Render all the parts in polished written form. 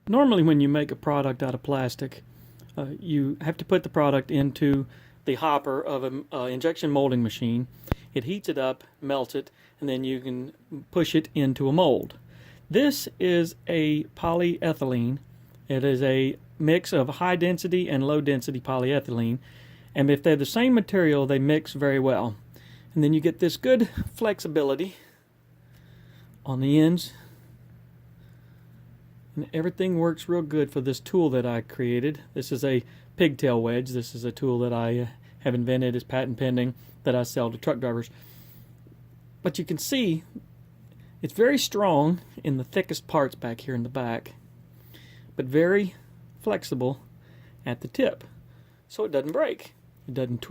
Normally when you make a product out of plastic, you have to put the product into the hopper of an injection molding machine. It heats it up, melts it, and then you can push it into a mold. This is a polyethylene. It is a mix of high density and low density polyethylene, and if they're the same material, they mix very well. And then you get this good flexibility on the ends, and everything works real good for this tool that I created. This is a pigtail wedge. This is a tool that I have invented, is patent pending, that I sell to truck drivers. But you can see it's very strong in the thickest parts back here in the back, but very flexible at the tip, so it doesn't break. It doesn't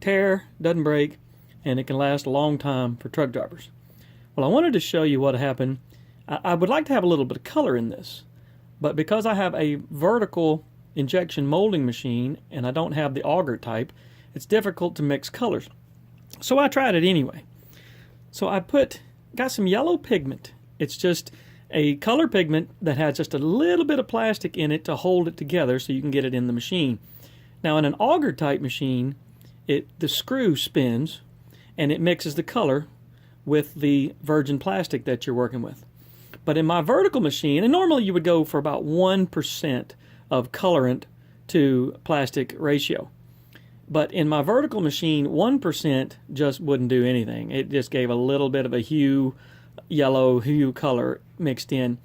tear, doesn't break, and it can last a long time for truck drivers. Well, I wanted to show you what happened. I would like to have a little bit of color in this, but because I have a vertical injection molding machine and I don't have the auger type, it's difficult to mix colors. So I tried it anyway. So I got some yellow pigment. It's just a color pigment that has just a little bit of plastic in it to hold it together so you can get it in the machine. Now in an auger type machine, the screw spins and it mixes the color with the virgin plastic that you're working with. But in my vertical machine, and normally you would go for about 1% of colorant to plastic ratio. But in my vertical machine, 1% just wouldn't do anything. It just gave a little bit of a yellow hue color mixed in.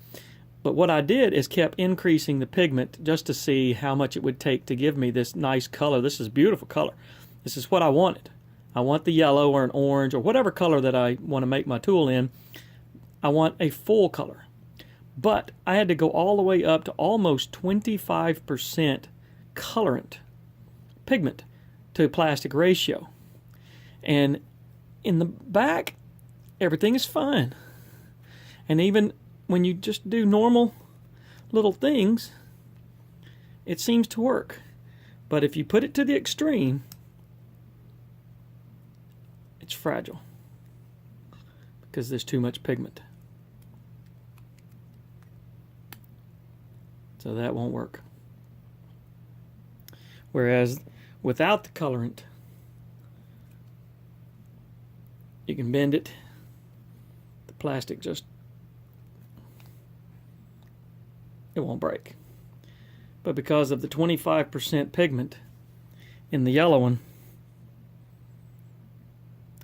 But what I did is kept increasing the pigment just to see how much it would take to give me this nice color. This is beautiful color. This is what I wanted. I want the yellow or an orange or whatever color that I want to make my tool in. I want a full color. But I had to go all the way up to almost 25% colorant pigment to plastic ratio. And in the back, everything is fine. And even when you just do normal little things, it seems to work. But if you put it to the extreme, it's fragile because there's too much pigment. So that won't work. Whereas without the colorant, you can bend it. The plastic just, it won't break. But because of the 25% pigment in the yellow one,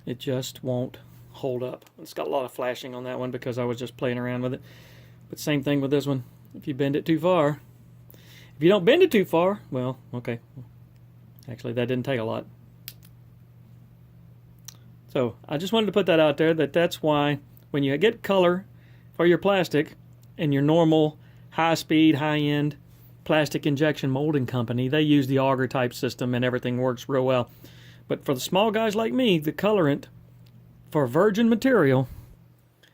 it just won't hold up. It's got a lot of flashing on that one because I was just playing around with it. But same thing with this one. If you bend it too far, if you don't bend it too far, well, okay. Actually, that didn't take a lot. So I just wanted to put that out there, that's why when you get color for your plastic and your normal high-speed, high-end plastic injection molding company, they use the auger type system and everything works real well. But for the small guys like me, the colorant for virgin material,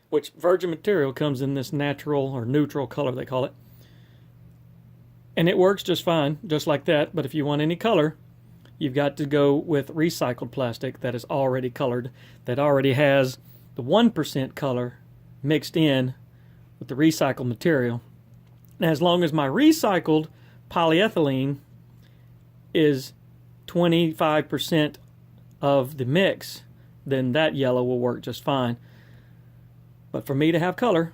which virgin material comes in this natural or neutral color, they call it, and it works just fine, just like that. But if you want any color, you've got to go with recycled plastic that is already colored, that already has the 1% color mixed in with the recycled material. And as long as my recycled polyethylene is 25% of the mix, then that yellow will work just fine. But for me to have color,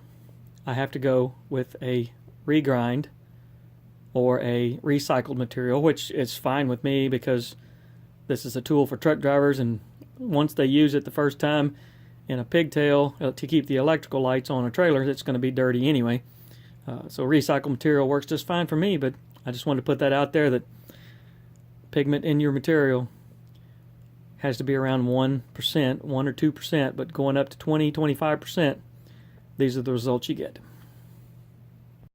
I have to go with a regrind or a recycled material, which is fine with me because this is a tool for truck drivers, and once they use it the first time in a pigtail to keep the electrical lights on a trailer, it's going to be dirty anyway. So recycled material works just fine for me, but I just wanted to put that out there, that pigment in your material has to be around 1%, 1 or 2%, but going up to 20, 25%, these are the results you get.